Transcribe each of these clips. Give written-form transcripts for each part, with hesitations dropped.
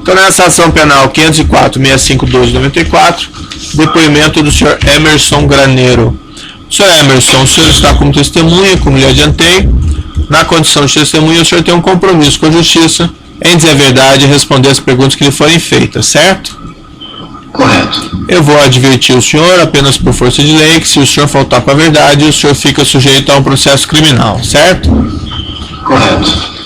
Então, nessa ação penal 504-6512-94, depoimento do senhor Emerson Graneiro. Senhor Emerson, o senhor está como testemunha, como lhe adiantei. Na condição de testemunha, o senhor tem um compromisso com a justiça em dizer a verdade e responder as perguntas que lhe forem feitas, certo? Correto. Eu vou advertir o senhor, apenas por força de lei, que se o senhor faltar com a verdade, o senhor fica sujeito a um processo criminal, certo? Correto.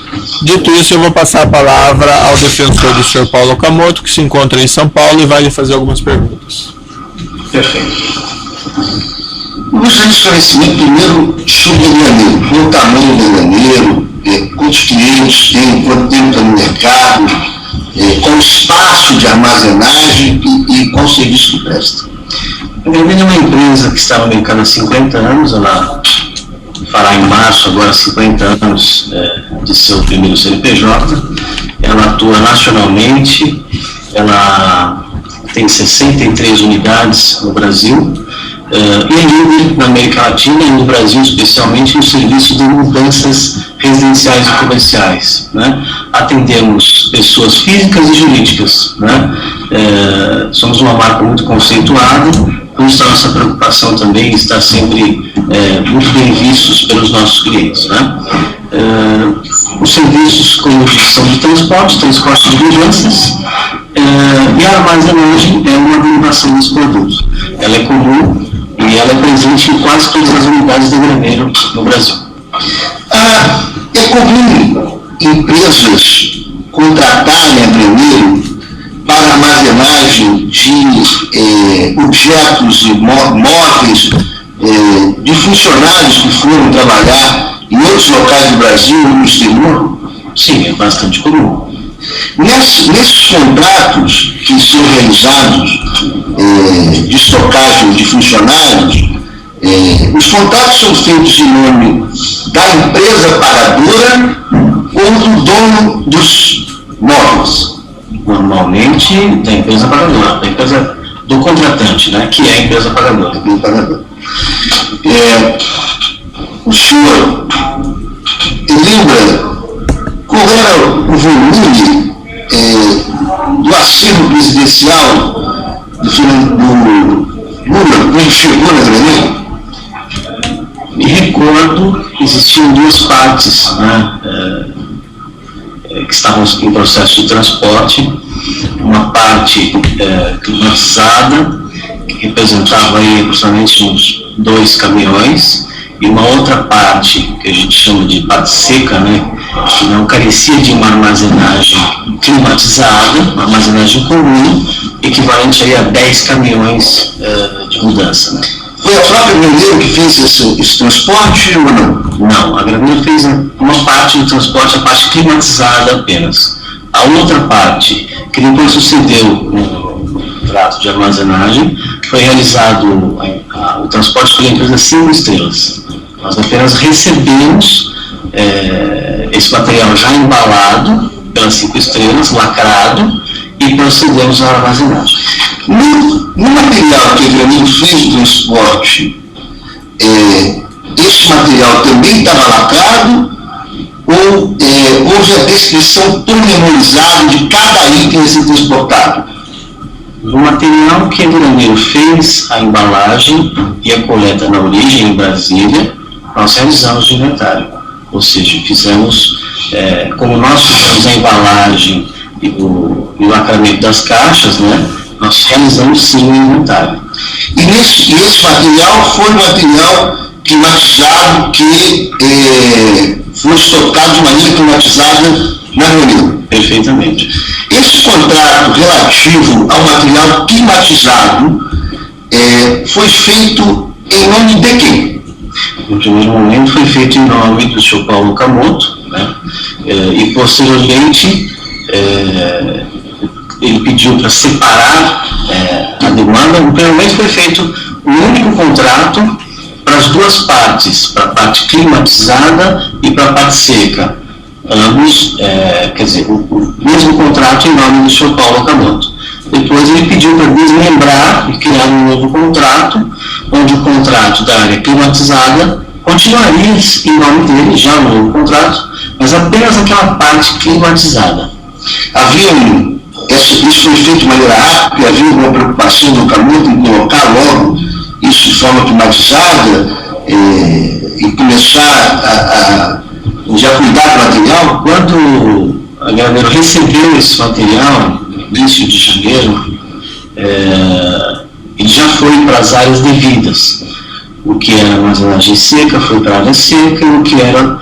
Dito isso, eu vou passar a palavra ao defensor do senhor Paulo Okamoto, que se encontra em São Paulo e vai lhe fazer algumas perguntas. Perfeito. Eu gostaria de esclarecimento primeiro sobre o graneiro. Qual o tamanho do graneiro, quantos clientes tem, quanto tempo está no mercado, qual o espaço de armazenagem e qual o serviço que presta. A Graneiro é uma empresa que está no mercado há 50 anos, ela fará em março agora 50 anos de seu primeiro CNPJ, ela atua nacionalmente, ela tem 63 unidades no Brasil, e é líder na América Latina e no Brasil especialmente no serviço de mudanças residenciais e comerciais, né? Atendemos pessoas físicas e jurídicas, né? Somos uma marca muito conceituada, por isso a nossa preocupação também está sempre muito bem vistos pelos nossos clientes, né? Os serviços, como eu disse, são de transporte de mudanças, e a armazenagem é uma derivação desse produto. Ela é comum e ela é presente em quase todas as unidades da Graneiro no Brasil. É comum empresas contratarem a Graneiro para armazenagem de objetos e móveis de funcionários que foram trabalhar em outros locais do Brasil ou no exterior? Sim, é bastante comum. Nesses contratos que são realizados de estocagem de funcionários, os contratos são feitos em nome da empresa pagadora ou do dono dos móveis? Normalmente da empresa pagadora, da empresa do contratante, né, que é a empresa pagadora. O senhor lembra qual era o volume do acervo presidencial do Lula quando chegou na Graneiro? Me recordo que existiam duas partes, né, que estavam em processo de transporte, uma parte climatizada, que representava aí aproximadamente uns 2 caminhões, e uma outra parte, que a gente chama de parte seca, né, que não carecia de uma armazenagem climatizada, uma armazenagem comum, equivalente aí a 10 caminhões de mudança, né. Foi a própria Graneiro que fez esse transporte ou não? Não, a Graneiro fez uma parte do transporte, a parte climatizada apenas. A outra parte, que depois sucedeu no contrato de armazenagem, foi realizado o transporte pela empresa 5 Estrelas. Nós apenas recebemos esse material já embalado pelas 5 Estrelas, lacrado, e procedemos à armazenagem. No material que a Graneiro fez do transporte, esse material também estava lacrado ou houve a descrição pormenorizada de cada item a ser transportado? No material que a Graneiro fez a embalagem e a coleta na origem em Brasília, nós realizamos o inventário, ou seja, fizemos, como nós fizemos a embalagem e o lacramento das caixas, né, nós realizamos sim o inventário. E esse material foi material climatizado que foi estocado de maneira climatizada na Graneiro? Perfeitamente. Esse contrato relativo ao material climatizado foi feito em nome de quem? No primeiro momento foi feito em nome do senhor Paulo Okamoto, né, e posteriormente ele pediu para separar a demanda. No primeiro momento foi feito um único contrato para as duas partes, para a parte climatizada e para a parte seca. Ambos, quer dizer, o mesmo contrato em nome do senhor Paulo Okamoto. Depois ele pediu para desmembrar e criar um novo contrato, onde o contrato da área climatizada continuaria em nome dele, já no novo contrato, mas apenas aquela parte climatizada. Haviam isso foi feito de maneira rápida, porque havia uma preocupação do Okamoto em colocar logo isso de forma automatizada e começar a já cuidar do material. Quando a Graneiro recebeu esse material, no início de janeiro, ele já foi para as áreas devidas. O que era armazenagem seca foi para a área seca, e o que era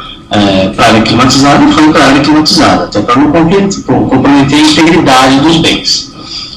para a área climatizada foi para a área climatizada, até para não comprometer a integridade dos bens.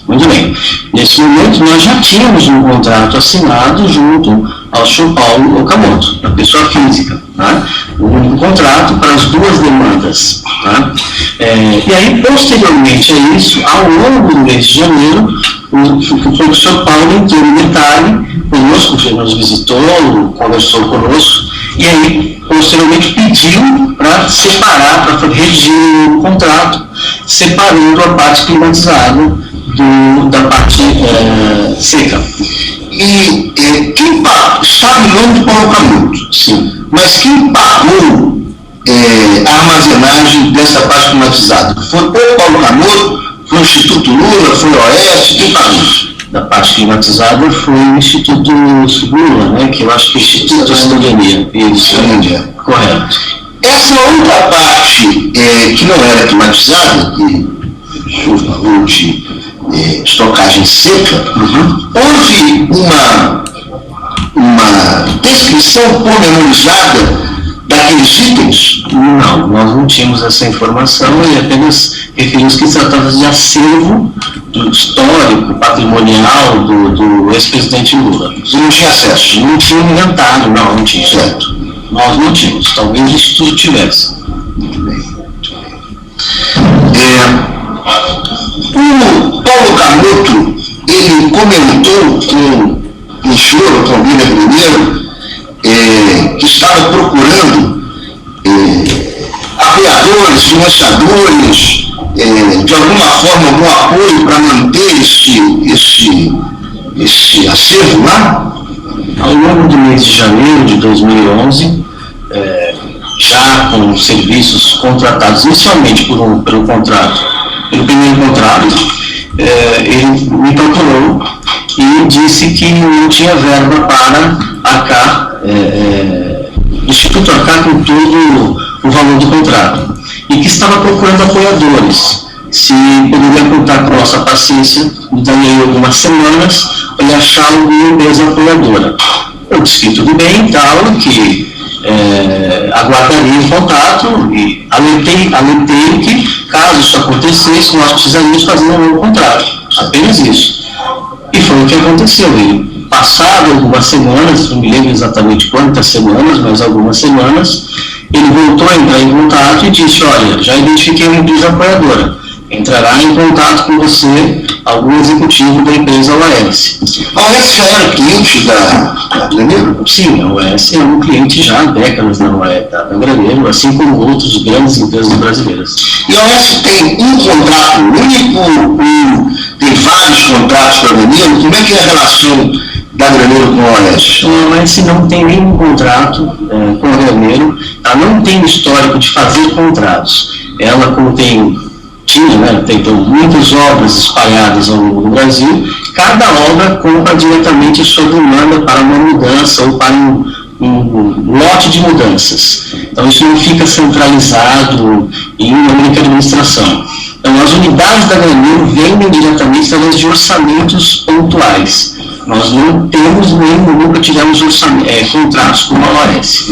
Muito bem. Nesse momento, nós já tínhamos um contrato assinado junto ao Sr. Paulo Okamoto, a pessoa física, tá? Um contrato para as duas demandas. Tá? E aí, posteriormente a isso, ao longo do mês de janeiro, foi o Sr. Paulo entrou em detalhe conosco, nos visitou, conversou conosco, e aí, posteriormente, pediu para separar, para redigir o contrato, separando a parte climatizada da parte seca. E quem está no nome do Paulo Okamoto, sim, mas quem pagou a armazenagem dessa parte climatizada? Foi o Paulo Okamoto, foi o Instituto Lula, foi o OS, quem pagou? Da parte climatizada foi o Instituto Lula, né, que eu acho que é o Instituto da Cidadania. Isso, correto. Essa outra parte que não era climatizada, que o senhor falou de estocagem seca, houve uma descrição pormenorizada daqueles itens? Não, nós não tínhamos essa informação e apenas referimos que se tratava de acervo histórico, patrimonial do ex-presidente Lula. Você não tinha acesso? Não tinha inventário, não tinha. Certo. Nós não tínhamos, talvez o Instituto tivesse. Muito bem. O Paulo Okamoto, ele comentou com o senhor, com o William Graneiro, que estava procurando apoiadores, financiadores, de alguma forma, algum apoio para manter esse acervo lá? Ao longo do mês de janeiro de 2011, já com serviços contratados inicialmente pelo primeiro contrato, ele me procurou e disse que não tinha verba para arcar, o Instituto arcar com todo o valor do contrato, e que estava procurando apoiadores, se poderia contar com a nossa paciência, daí algumas semanas, para achar alguma empresa apoiadora. Eu disse que tudo bem e tal, que aguardaria o contato e alertei que, caso isso acontecesse, nós precisaríamos fazer um novo contrato, apenas isso. E foi o que aconteceu. E, passado algumas semanas, não me lembro exatamente quantas semanas, mas algumas semanas, ele voltou a entrar em contato e disse: olha, já identifiquei uma empresa apoiadora, entrará em contato com você algum executivo da empresa OAS. A OAS já era cliente da Graneiro? Sim, a OAS é um cliente já há décadas da Graneiro, assim como outras grandes empresas brasileiras. E a OAS tem um contrato único, tem vários contratos com a Graneiro? Como é que é a relação da Graneiro com a OAS? A OAS não tem nenhum contrato com a Graneiro, ela não tem histórico de fazer contratos. Ela tinha, né, tem muitas obras espalhadas ao longo do Brasil, cada obra compra diretamente a sua demanda para uma mudança ou para um lote de mudanças. Então isso não fica centralizado em uma única administração. Então as unidades da Graneiro vendem diretamente através de orçamentos pontuais. Nós não temos nunca tivemos contratos com a OAS.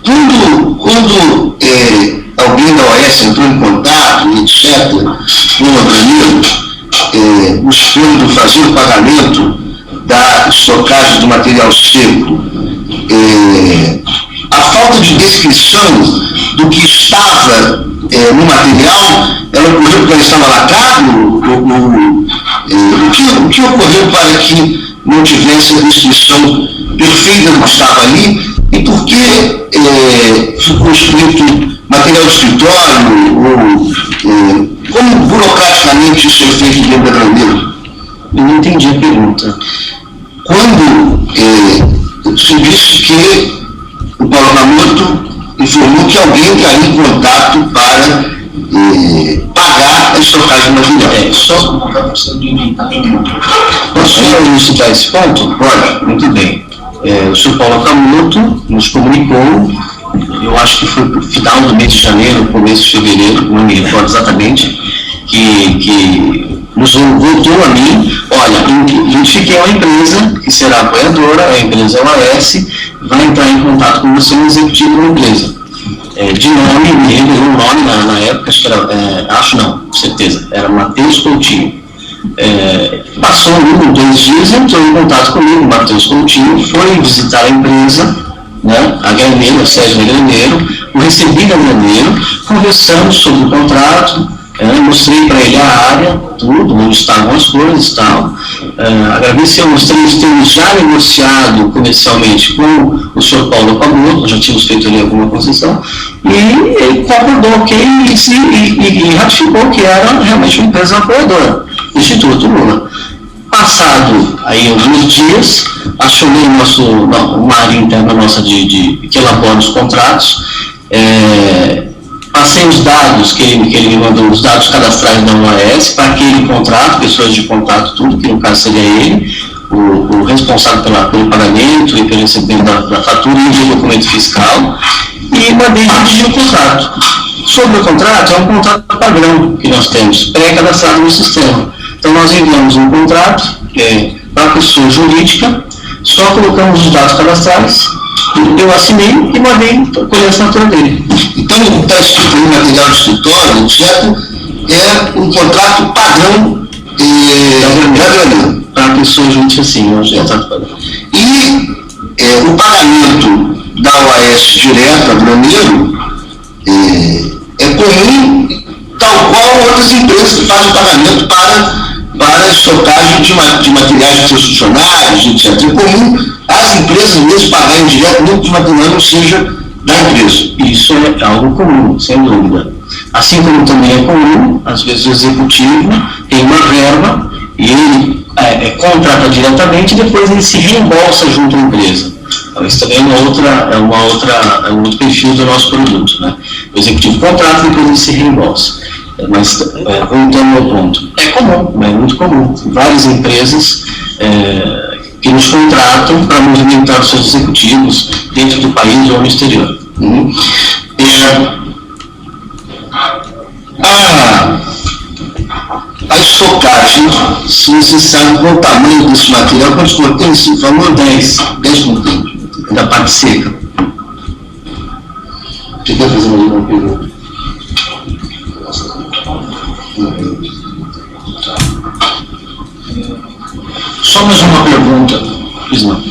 Quando alguém da OAS entrou em contato, etc., com a Graneiro, buscando fazer o pagamento da estocagem do material seco, a falta de descrição do que estava no material, ela ocorreu porque ela estava lacrado? O que ocorreu para que não tivesse a descrição perfeita do que estava ali? E por que ficou escrito material de escritório? Como burocraticamente isso é feito dentro da Graneiro? Eu não entendi a pergunta. Quando se disse que o Paulo Okamoto informou que alguém caiu em contato para pagar a estocagem de material. Posso ilustrar esse ponto? Pode. Muito bem. O senhor Paulo Camuto nos comunicou, eu acho que foi no final do mês de janeiro, começo de fevereiro, não me recordo exatamente, que nos voltou a mim, olha, identifiquei uma empresa que será apoiadora, a empresa OAS, vai entrar em contato com você, um executivo da empresa. De nome, me revelou o nome na época, acho que era, certeza, era Matheus Coutinho. Passou 1 ou 2 dias, entrou em contato comigo, Matheus Coutinho, foi visitar a empresa, né, a Graneiro, a sede da Graneiro, o recebi da Graneiro, conversamos sobre o contrato, mostrei para ele a área, tudo, onde estavam as coisas e tal. Agradeceu, mostrei que temos já negociado comercialmente com o senhor Paulo Camuto, já tínhamos feito ali alguma concessão, e ele concordou, ok, e ratificou que era realmente uma empresa apoiadora, Instituto Lula. Passado aí alguns dias, acionei uma área interna nossa que elabora os contratos, passei os dados que ele me mandou, os dados cadastrais da OAS para aquele contrato, pessoas de contato, tudo, que no caso seria ele, o responsável pelo pagamento e pelo recebimento da fatura e do documento fiscal, e mandei redigir o contrato. Sobre o contrato, é um contrato padrão que nós temos, pré-cadastrado no sistema. Então nós enviamos um contrato para a pessoa jurídica, só colocamos os dados cadastrais, eu assinei e mandei colher a assinatura dele. Então, o que está escrito no material do escritório, certo? É um contrato padrão para a pessoa jurídica, sim, é um contrato padrão. E o pagamento da OAS direta, Graneiro, é comum, tal qual outras empresas que fazem pagamento para a estocagem de materiais de seus funcionários, etc. É comum as empresas mesmo pagarem direto, mesmo que o material não seja da empresa. Isso é algo comum, sem dúvida. Assim como também é comum, às vezes o executivo tem uma verba e ele contrata diretamente e depois ele se reembolsa junto à empresa. Então, isso também é um outro perfil do nosso produto, né? O executivo contrata e depois ele se reembolsa. Mas, voltando ao ponto, é comum, é muito comum. Várias empresas que nos contratam para movimentar os seus executivos dentro do país ou no exterior. A estocagem, se você sabe qual o tamanho desse material, quantos contêineres você falou? 10 contêineres. Da parte seca. Você quer fazer uma pergunta? Só mais uma pergunta,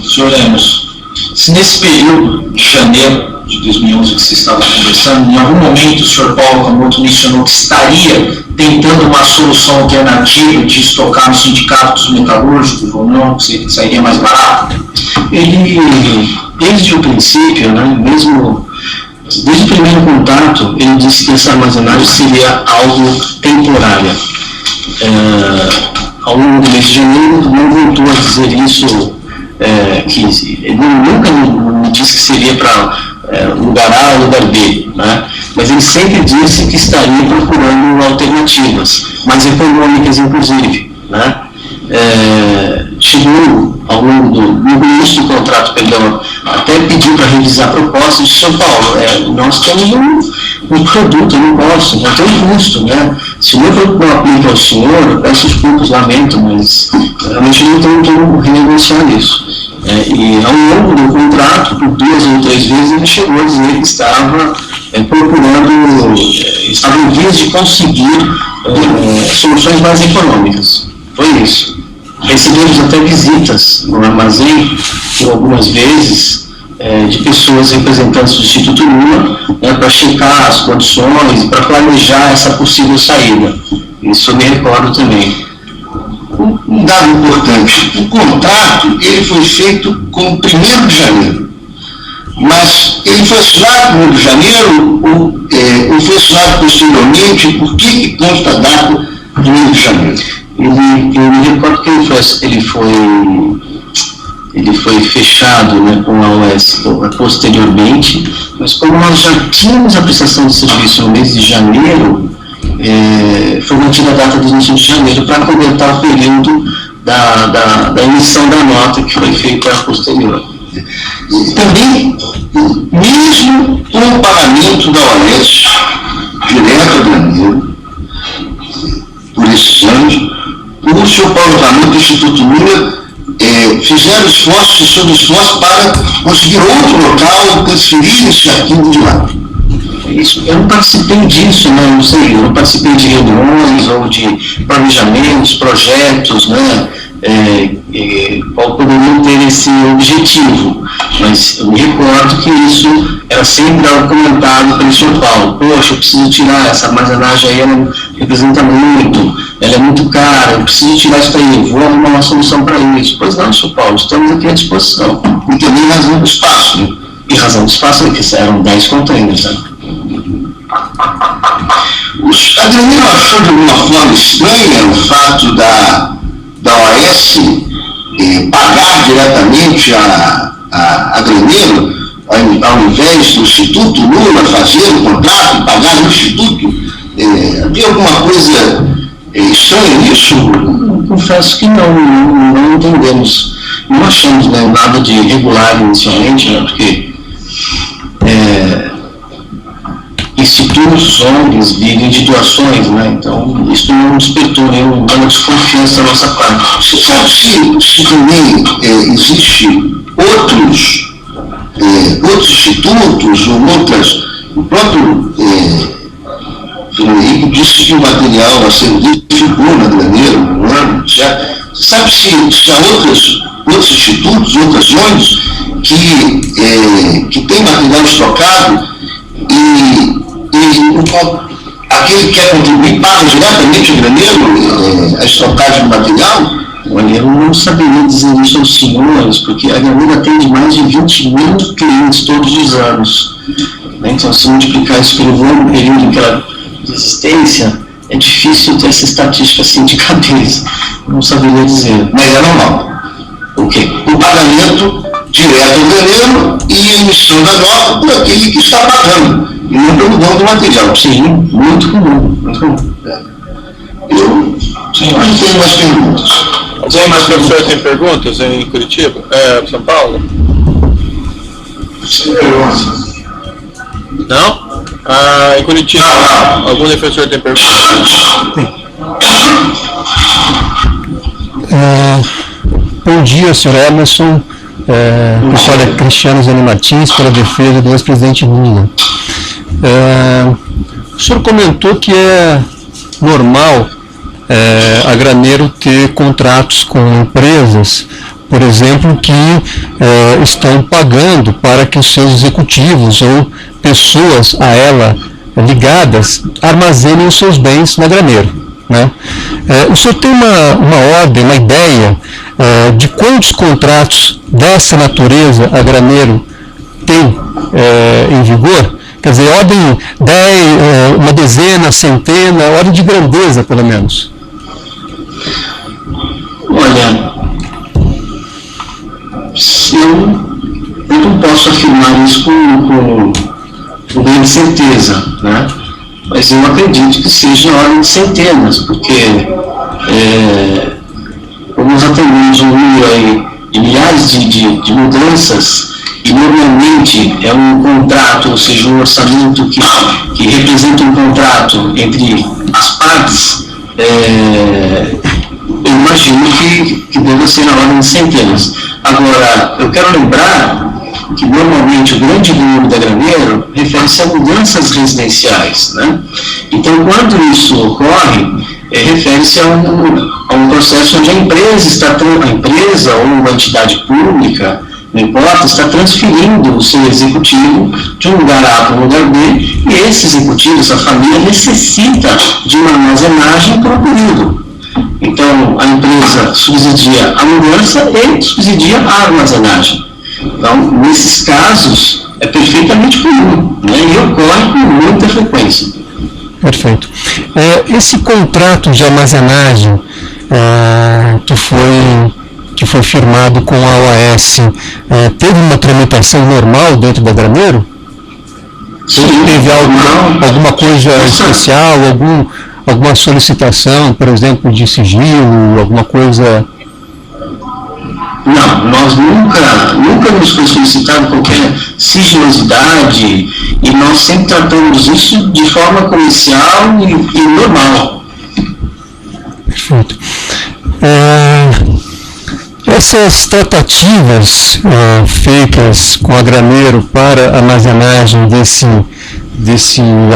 senhor Emerson. Se nesse período de janeiro de 2011 que você estava conversando, em algum momento o senhor Paulo Camuto mencionou que estaria tentando uma solução alternativa de estocar no sindicato dos metalúrgicos ou não, que sairia mais barato? Ele, desde o princípio, né, mesmo desde o primeiro contato, ele disse que essa armazenagem seria algo temporário. Ao longo do mês de janeiro, não voltou a dizer isso, que ele nunca me disse que seria para lugar A ou lugar B, né? Mas ele sempre disse que estaria procurando alternativas, mais econômicas inclusive, né? Chegou ao longo no início do contrato, até pediu para revisar a proposta de São Paulo. Nós temos um produto, eu não posso, não tem custo, né? Se o meu produto não aplica ao senhor, eu peço desculpas, lamento, mas realmente não tenho como renegociar isso. E ao longo do contrato, por 2 ou 3 vezes, ele chegou a dizer que estava estava em vias de conseguir soluções mais econômicas. Foi isso. Recebemos até visitas no armazém, por algumas vezes, de pessoas representantes do Instituto Lula, para checar as condições, para planejar essa possível saída. Isso eu me recordo também. Um dado importante, o contrato ele foi feito com 1º de janeiro, mas ele foi assinado no 1º de janeiro ou foi assinado posteriormente, por que consta a data do 1º de janeiro? Eu me recordo que ele foi fechado, né, com a OAS posteriormente, mas como nós já tínhamos a prestação de serviço no mês de janeiro, foi mantida a data de início de janeiro para completar o período da emissão da nota que foi feita posterior. E também, mesmo com o pagamento da OAS direto a Graneiro, por esses anos, o senhor Paulo Ramon do Instituto Lula fizeram esforço para conseguir outro local e transferir esse arquivo de lá. Isso, eu não participei disso, né? Não sei, eu não participei de reuniões ou de planejamentos, projetos, né? Qual poderiam ter esse objetivo, mas eu me recordo que isso era sempre comentado pelo Sr. Paulo. Poxa, eu preciso tirar essa armazenagem aí, ela representa muito, ela é muito cara, eu preciso tirar isso daí, vou arrumar uma solução para isso. Pois não, Sr. Paulo, estamos aqui à disposição. E também razão do espaço, né? E razão do espaço, que eram 10 containers, né? A Graneiro achou de alguma forma estranha o fato da OAS pagar diretamente a Graneiro, ao invés do Instituto Lula fazer o contrato, pagar no Instituto? Havia alguma coisa estranha nisso? Confesso que não entendemos. Não achamos, né, nada de irregular inicialmente, né, porque institutos, ONGs vivem de doações, né? Então isso não despertou nenhuma desconfiança da nossa parte. Você sabe se também existem outros institutos ou outras, o próprio Henrique disse que o material a ser ficou na Graneiro, no ano, certo? Você sabe se há outros institutos, outras ONGs que têm material estocado e aquele que quer contribuir paga diretamente ao Graneiro a estocagem do material? Olha, eu não saberia dizer isso aos senhores, porque a Graneiro atende mais de 20 mil clientes todos os anos. Então, se multiplicar isso pelo longo período de existência, é difícil ter essa estatística assim de cabeça. Eu não saberia dizer. Mas é normal. O quê? O pagamento direto ao Graneiro e a emissão da nota por aquele que está pagando, e não pelo dono do material. Sim, muito comum. Muito comum. Eu não tenho mais perguntas. Alguém mais, professor, tem perguntas em Curitiba? São Paulo? Sim, não? Em Curitiba, algum professor tem perguntas? Bom dia, senhor Emerson. Pessoal da Cristiano Zane Martins, pela defesa do ex-presidente Lula. O senhor comentou que é normal a Graneiro ter contratos com empresas, por exemplo, que estão pagando para que os seus executivos ou pessoas a ela ligadas armazenem os seus bens na Graneiro, né? O senhor tem uma ordem, uma ideia de quantos contratos dessa natureza a Graneiro tem em vigor? Quer dizer, ordem 10, uma dezena, centena, ordem de grandeza, pelo menos. Olha, eu não posso afirmar isso com grande certeza, né? Mas eu acredito que seja ordem de centenas, porque como nós atendemos um número aí de milhares de mudanças, e normalmente é um contrato, ou seja, um orçamento que representa um contrato entre as partes, eu imagino que deva ser na ordem de centenas. Agora, eu quero lembrar que normalmente o grande número da Graneiro refere-se a mudanças residenciais, né? Então, quando isso ocorre, refere-se a um processo onde a empresa ou uma entidade pública, não importa, está transferindo o seu executivo de um lugar A para um lugar B, e esse executivo, essa família, necessita de uma armazenagem por um período. Então, a empresa subsidia a mudança e subsidia a armazenagem. Então, nesses casos, é perfeitamente comum, né? E ocorre com muita frequência. Perfeito. Esse contrato de armazenagem que foi firmado com a OAS, teve uma tramitação normal dentro da Graneiro? Sim, teve alguma coisa especial, alguma solicitação, por exemplo, de sigilo, alguma coisa? Não, nós nunca nos foi solicitado qualquer sigilosidade e nós sempre tratamos isso de forma comercial e normal. Perfeito. Essas tratativas feitas com a Graneiro para armazenagem desse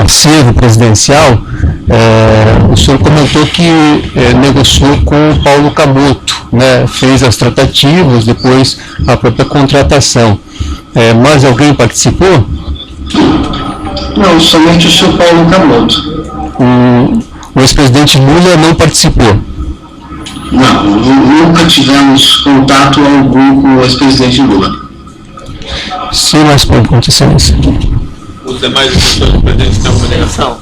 acervo presidencial, o senhor comentou que negociou com o Paulo Camoto, né? Fez as tratativas, depois a própria contratação. Mais alguém participou? Não, somente o senhor Paulo Camoto. O ex-presidente Lula não participou? Não, nunca tivemos contato algum com o ex-presidente Lula. Sem mais perguntas, excelência. Os demais assessores do presidente têm alguma ligação?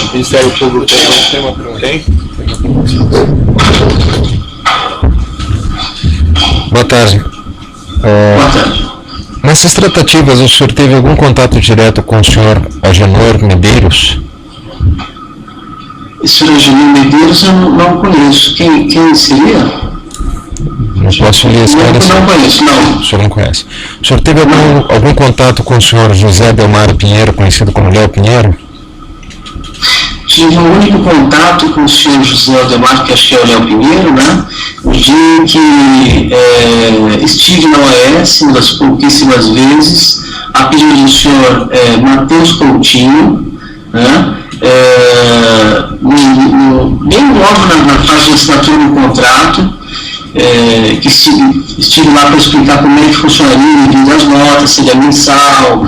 O Ministério Público tem uma pergunta? Tem? Boa tarde. Boa tarde. Nessas tratativas, o senhor teve algum contato direto com o senhor Agenor Medeiros? Esse senhor Agenor Medeiros eu não conheço. Quem seria? Não posso lhe esclarecer. Não conheço, não. O senhor não conhece. O senhor teve algum contato com o senhor José Delmar Pinheiro, conhecido como Léo Pinheiro? Tive um único contato com o senhor José Delmar, que acho que é o Léo Pinheiro, né? O dia que estive na OAS, uma das pouquíssimas vezes, a pedido do senhor Matheus Coutinho, né? Bem logo na fase de assinatura do contrato, que estive lá para explicar como é que funcionaria o envio das notas, se é mensal,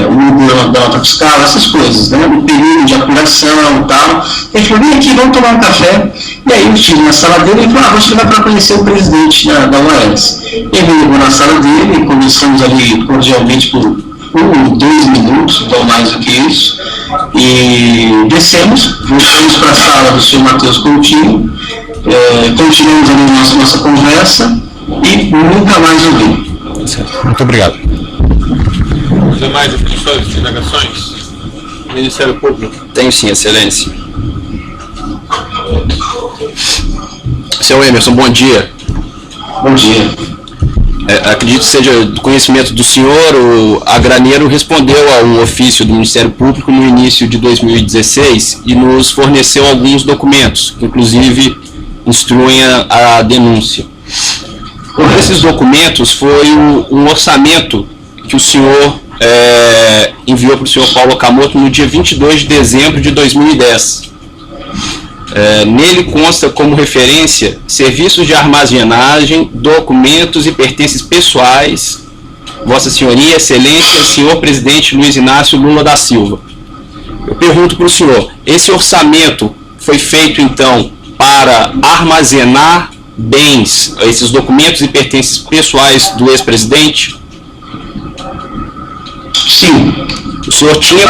o número da nota fiscal, essas coisas, né? O período de apuração e tal. Ele falou, vem aqui, vamos tomar um café. E aí eu estive na sala dele e ele falou, vou te levar para conhecer o presidente da OAS. Ele me levou na sala dele e conversamos ali cordialmente por 2 minutos, não mais do que isso, e descemos, voltamos para a sala do senhor Matheus Coutinho, continuamos ali nossa conversa e nunca mais ouvi. Muito obrigado. Os demais defensores de indagações? Ministério Público? Tenho sim, excelência. Seu Emerson, bom dia. Bom dia. Acredito que seja do conhecimento do senhor, a Graneiro respondeu a um ofício do Ministério Público no início de 2016 e nos forneceu alguns documentos, que inclusive instruem a denúncia. Um desses documentos foi um orçamento que o senhor enviou para o senhor Paulo Camoto no dia 22 de dezembro de 2010. Nele consta como referência serviços de armazenagem, documentos e pertences pessoais, Vossa Senhoria, Excelência, Senhor Presidente Luiz Inácio Lula da Silva. Eu pergunto para o senhor, esse orçamento foi feito então para armazenar bens, esses documentos e pertences pessoais do ex-presidente? Sim. O senhor tinha...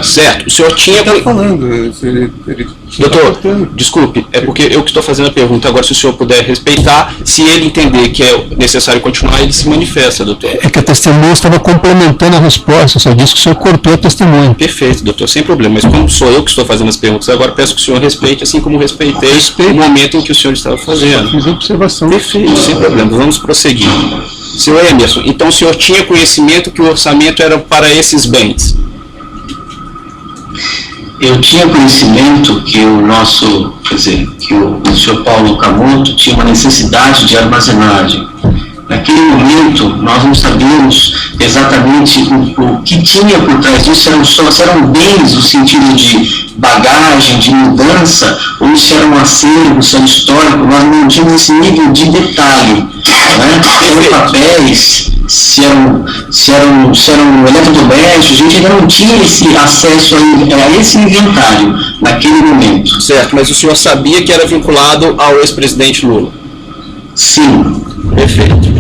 Certo, o senhor tinha... Está falando, Doutor, desculpe, é porque eu que estou fazendo a pergunta. Agora, se o senhor puder respeitar, se ele entender que é necessário continuar, ele se manifesta, doutor. É que a testemunha estava complementando a resposta, só disse que o senhor cortou a testemunha. Perfeito, doutor, sem problema. Mas como sou eu que estou fazendo as perguntas, agora peço que o senhor respeite, assim como respeitei o momento em que o senhor estava fazendo. Fiz observação. Perfeito, sem problema. Vamos prosseguir. Senhor Emerson, então o senhor tinha conhecimento que o orçamento era para esses bens? Eu tinha conhecimento que que o senhor Paulo Camoto tinha uma necessidade de armazenagem. Naquele momento, nós não sabíamos exatamente o que tinha por trás disso, se eram bens no sentido de bagagem, de mudança, ou se era um acervo, se era histórico, nós não tínhamos esse nível de detalhe. Né? Se eram papéis, se eram eletrodomésticos, a gente ainda não tinha esse acesso a esse inventário naquele momento. Certo, mas o senhor sabia que era vinculado ao ex-presidente Lula? Sim. Perfeito.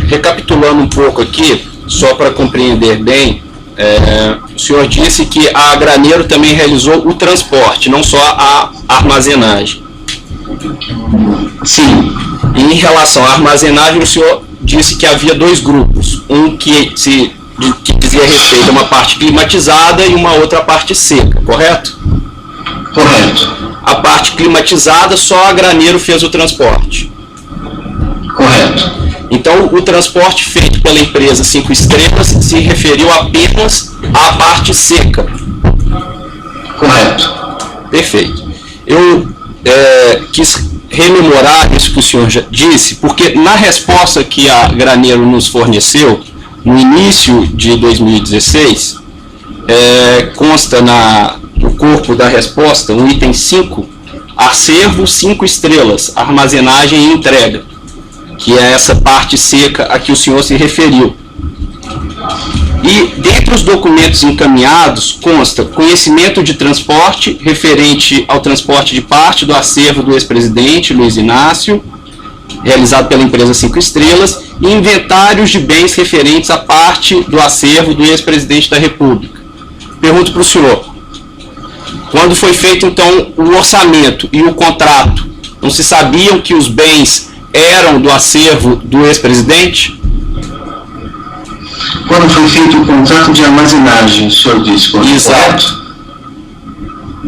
Recapitulando um pouco aqui, só para compreender bem, o senhor disse que a Graneiro também realizou o transporte, não só a armazenagem. Sim. E em relação à armazenagem, o senhor disse que havia 2 grupos. Um que se que dizia respeito a uma parte climatizada e uma outra parte seca, correto? Correto. A parte climatizada, só a Graneiro fez o transporte. Correto. Então, o transporte feito pela empresa 5 Estrelas se referiu apenas à parte seca. Correto. Perfeito. Eu quis rememorar isso que o senhor já disse, porque na resposta que a Graneiro nos forneceu, no início de 2016, consta no corpo da resposta, no item 5, acervo 5 estrelas, armazenagem e entrega, que é essa parte seca a que o senhor se referiu. E dentre os documentos encaminhados consta conhecimento de transporte referente ao transporte de parte do acervo do ex-presidente Luiz Inácio, realizado pela empresa 5 Estrelas, e inventários de bens referentes à parte do acervo do ex-presidente da República. Pergunto para o senhor, quando foi feito então o orçamento e o contrato, não se sabiam que os bens eram do acervo do ex-presidente? Quando foi feito o contrato de armazenagem, o senhor disse, exato.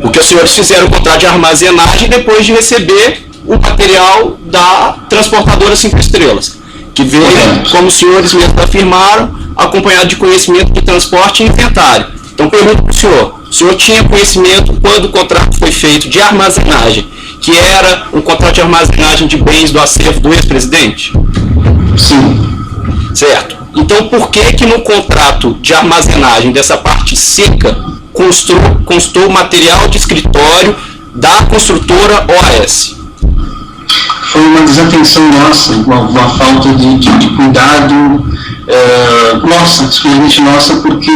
Porque os senhores fizeram o contrato de armazenagem depois de receber o material da transportadora 5 Estrelas, que veio, como os senhores mesmos afirmaram, acompanhado de conhecimento de transporte e inventário. Então, pergunto para o senhor tinha conhecimento quando o contrato foi feito de armazenagem, que era um contrato de armazenagem de bens do acervo do ex-presidente? Sim. Certo. Então, por que no contrato de armazenagem dessa parte seca constou material de escritório da construtora OAS? Foi uma desatenção nossa, uma falta de cuidado nossa, exclusivamente nossa, porque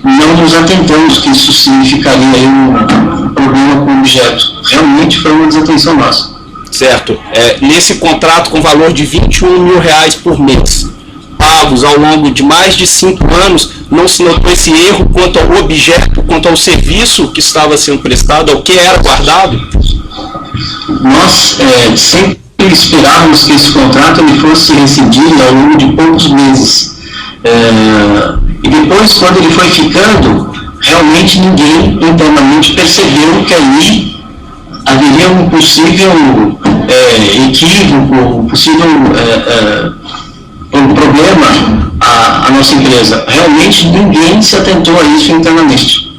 não nos atentamos que isso significaria um problema com o objeto. Realmente foi uma desatenção nossa. Certo. Nesse contrato com valor de R$21 mil por mês, pagos ao longo de mais de 5 anos, não se notou esse erro quanto ao objeto, quanto ao serviço que estava sendo prestado, ao que era guardado? Nós sempre esperávamos que esse contrato ele fosse rescindido ao longo de poucos meses. E depois, quando ele foi ficando, realmente ninguém internamente percebeu que ali haveria um possível equívoco, um possível um problema à nossa empresa. Realmente ninguém se atentou a isso internamente.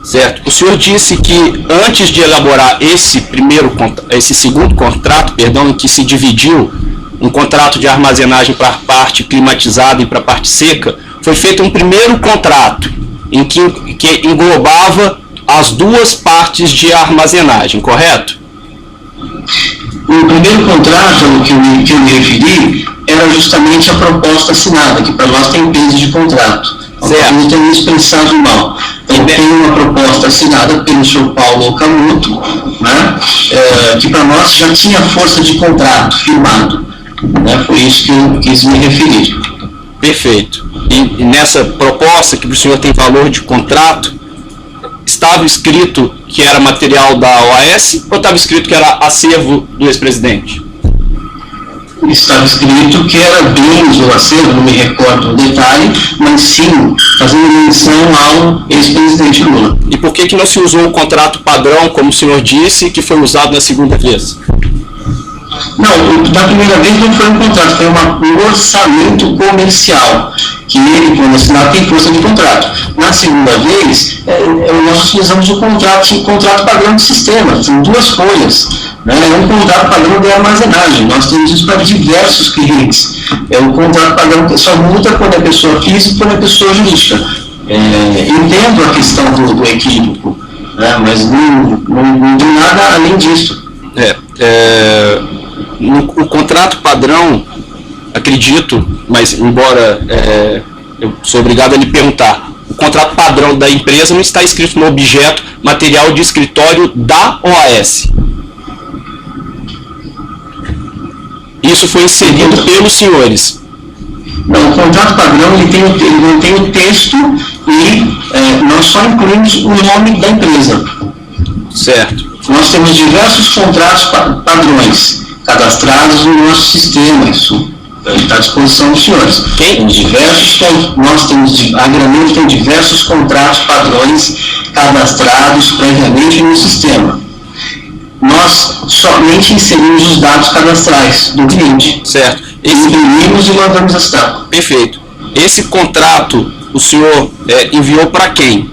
Certo. O senhor disse que antes de elaborar esse segundo contrato, em que se dividiu um contrato de armazenagem para a parte climatizada e para a parte seca, foi feito um primeiro contrato em que englobava as duas partes de armazenagem, correto? O primeiro contrato que eu me referi era justamente a proposta assinada, que para nós tem peso de contrato. Certo. Não tem expressado mal. Então, tem uma proposta assinada pelo senhor Paulo Okamoto, né, que para nós já tinha força de contrato firmado. Né, foi isso que eu quis me referir. Perfeito. E nessa proposta, que o senhor tem valor de contrato, estava escrito que era material da OAS ou estava escrito que era acervo do ex-presidente? Estava escrito que era bens do acervo, não me recordo o detalhe, mas sim, fazendo menção ao ex-presidente Lula. E por que não se usou o contrato padrão, como o senhor disse, que foi usado na segunda vez? Não, da primeira vez não foi um contrato, foi um orçamento comercial, que ele, quando assinado, tem força de contrato. Na segunda vez, nós utilizamos o contrato padrão de sistema, são 2 folhas. É um contrato padrão de armazenagem, nós temos isso para diversos clientes. É um contrato padrão que só muda quando é pessoa física e quando é pessoa jurídica. Entendo a questão do equívoco, né, mas não tem nada além disso. O contrato padrão, acredito, mas embora eu sou obrigado a lhe perguntar, o contrato padrão da empresa não está escrito no objeto material de escritório da OAS. Isso foi inserido pelos senhores. Não, o contrato padrão ele tem o texto e nós só incluímos o nome da empresa. Certo. Nós temos diversos contratos padrões cadastrados no nosso sistema. Isso Está à disposição dos senhores. A Graneiro tem diversos contratos padrões cadastrados previamente no sistema. Nós somente inserimos os dados cadastrais do cliente. Certo. Imprimimos e mandamos assinar. Perfeito. Esse contrato o senhor enviou para quem?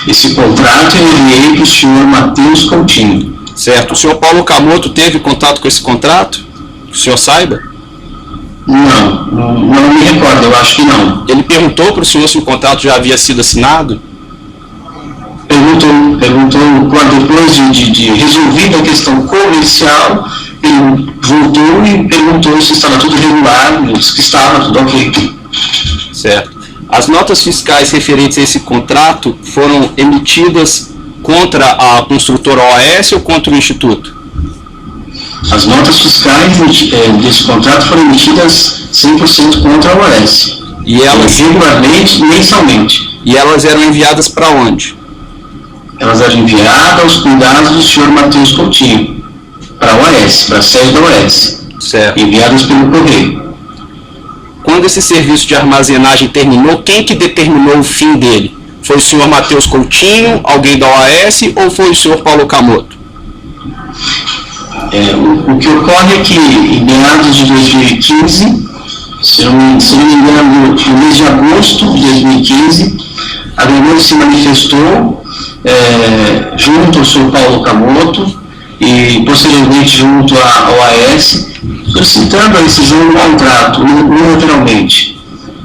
Esse contrato eu enviei para o senhor Matheus Coutinho. Certo. O senhor Paulo Camoto teve contato com esse contrato? Que o senhor saiba? Não me recordo, eu acho que não. Ele perguntou para o senhor se o contrato já havia sido assinado? Perguntou quando, depois de resolvida a questão comercial, ele voltou e perguntou se estava tudo regular, eu disse que estava tudo ok. Certo. As notas fiscais referentes a esse contrato foram emitidas contra a construtora OAS ou contra o Instituto? As notas fiscais desse contrato foram emitidas 100% contra a OAS. E elas regularmente, mensalmente. E elas eram enviadas para onde? Elas eram enviadas aos cuidados do senhor Matheus Coutinho, para a OAS, para a sede da OAS. Certo. Enviadas pelo correio. Quando esse serviço de armazenagem terminou, quem que determinou o fim dele? Foi o senhor Matheus Coutinho, alguém da OAS, ou foi o senhor Paulo Camoto? O que ocorre é que, em meados de 2015, se não me engano, no mês de agosto de 2015, a Graneiro se manifestou junto ao senhor Paulo Camoto e, posteriormente, junto à OAS, solicitando a rescisão do contrato unilateralmente.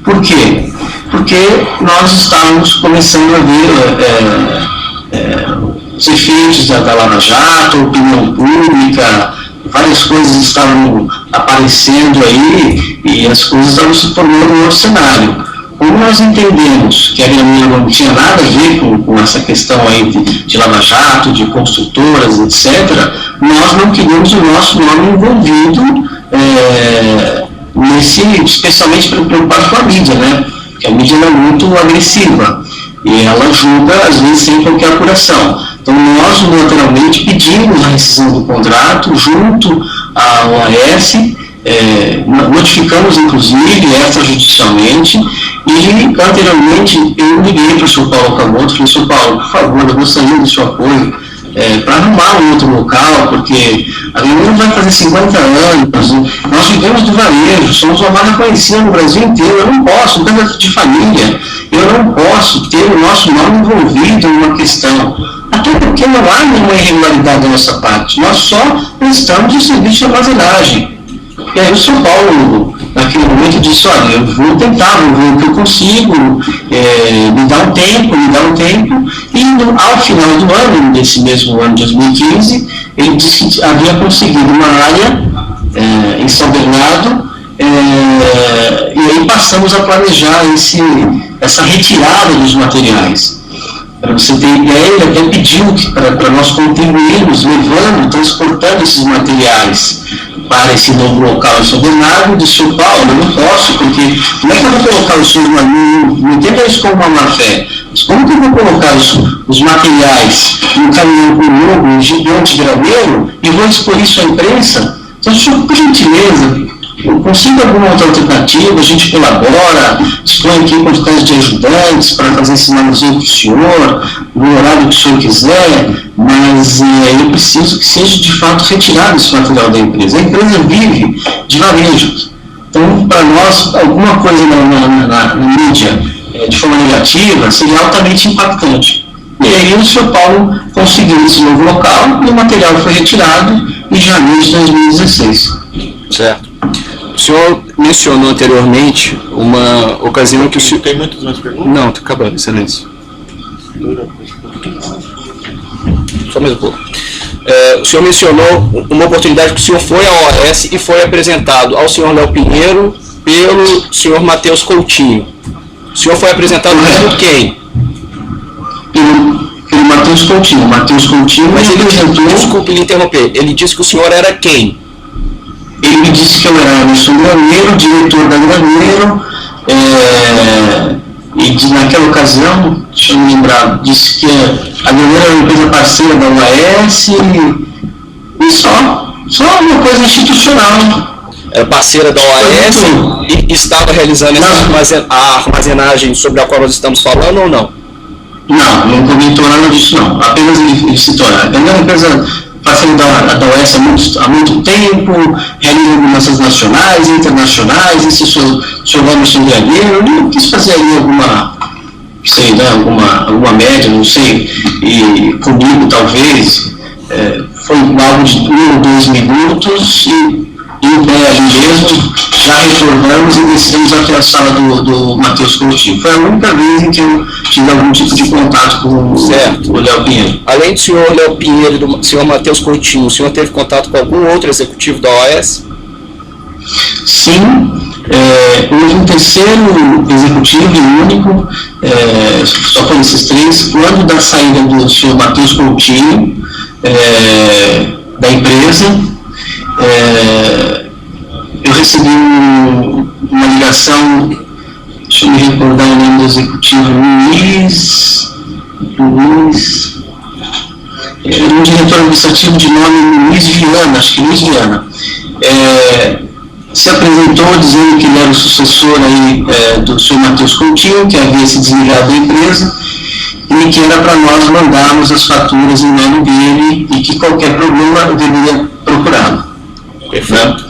Por quê? Porque nós estávamos começando a ver os efeitos da Lava Jato, opinião pública, várias coisas estavam aparecendo aí e as coisas estavam se tornando um outro cenário. Como nós entendemos que a Graneiro não tinha nada a ver com essa questão aí de Lava Jato, de construtoras, etc., nós não queríamos o nosso nome envolvido especialmente preocupado com a mídia, né? Porque a mídia é muito agressiva e ela julga, às vezes, sem qualquer apuração. Então, nós, unilateralmente, pedimos a rescisão do contrato junto à OAS, notificamos, inclusive, extrajudicialmente, e, anteriormente, eu liguei para o senhor Paulo Camoto e falei: senhor Paulo, por favor, eu gostaria do seu apoio para arrumar um outro local, porque a Graneiro vai fazer 50 anos, nós vivemos do varejo, somos uma marca conhecida no Brasil inteiro, eu não posso, um tanto de família, eu não posso ter o nosso nome envolvido em uma questão, até porque não há nenhuma irregularidade da nossa parte, nós só prestamos o serviço de armazenagem. E aí o São Paulo, naquele momento, disse: olha, eu vou tentar, vou ver o que eu consigo, me dá um tempo, e ao final do ano, desse mesmo ano de 2015, ele disse que havia conseguido uma área em São Bernardo, e aí passamos a planejar essa retirada dos materiais. Para você ter ideia, ele até pediu para nós contribuirmos, transportando esses materiais para esse novo local em São Bernardo. De São Paulo, eu não posso, porque como é que eu vou colocar os seus não entenda isso como uma má-fé, mas como que eu vou colocar os materiais no caminhão com um gigante Graneiro e vou expor isso à imprensa? Então, senhor, por gentileza, eu consigo alguma outra alternativa, a gente colabora, dispõe aqui quantidade de ajudantes para fazer esse manuseio para o senhor, no horário que o senhor quiser, mas eu preciso que seja de fato retirado esse material da empresa. A empresa vive de varejo. Então, para nós, alguma coisa na mídia de forma negativa seria altamente impactante. E aí o senhor Paulo conseguiu esse novo local e o material foi retirado em janeiro de 2016. Certo. O senhor mencionou anteriormente uma ocasião que o senhor... Tem muitas mais perguntas? Não, está acabando, excelência. Só mais um pouco. O senhor mencionou uma oportunidade que o senhor foi à OAS e foi apresentado ao senhor Léo Pinheiro pelo senhor Matheus Coutinho. O senhor foi apresentado pelo quem? Pelo Matheus Coutinho. Mas ele apresentou... Desculpe lhe interromper. Ele disse que o senhor era quem? Ele me disse que eu era Emerson Graneiro, diretor da Graneiro, e naquela ocasião, deixa eu me lembrar, disse que a Graneiro era uma empresa parceira da UAS e só uma coisa institucional. era parceira da OAS e estava realizando a armazenagem sobre a qual nós estamos falando ou não? Não comentou nada disso não. Apenas ele citou, é uma empresa parceira da OAS há muito tempo, realiza algumas nacionais e internacionais, esse senhor Emerson Graneiro, ele quis fazer aí alguma média, não sei, e comigo talvez, foi algo de 1 ou 2 minutos e em pé ali mesmo, já retornamos e descemos até a sala do Matheus Coutinho. Foi a única vez em que eu tive algum tipo de contato com o Léo Pinheiro. Além do senhor Léo Pinheiro e do senhor Matheus Coutinho, o senhor teve contato com algum outro executivo da OAS? Sim, houve um terceiro executivo e único, só foram esses 3, quando da saída do senhor Matheus Coutinho, da empresa, eu recebi uma ligação, deixa eu me recordar o nome do executivo, um diretor administrativo de nome Luiz Viana, acho que Luiz Viana, se apresentou dizendo que ele era o sucessor aí, do senhor Matheus Coutinho, que havia se desligado da empresa, e que era para nós mandarmos as faturas em nome dele e que qualquer problema eu deveria procurá-lo. Perfeito.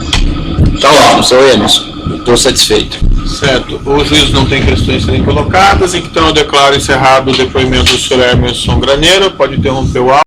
Então, ó, senhor Emerson, estou satisfeito. Certo. O juiz não tem questões a serem colocadas, então eu declaro encerrado o depoimento do senhor Emerson Graneiro. Pode interromper o áudio.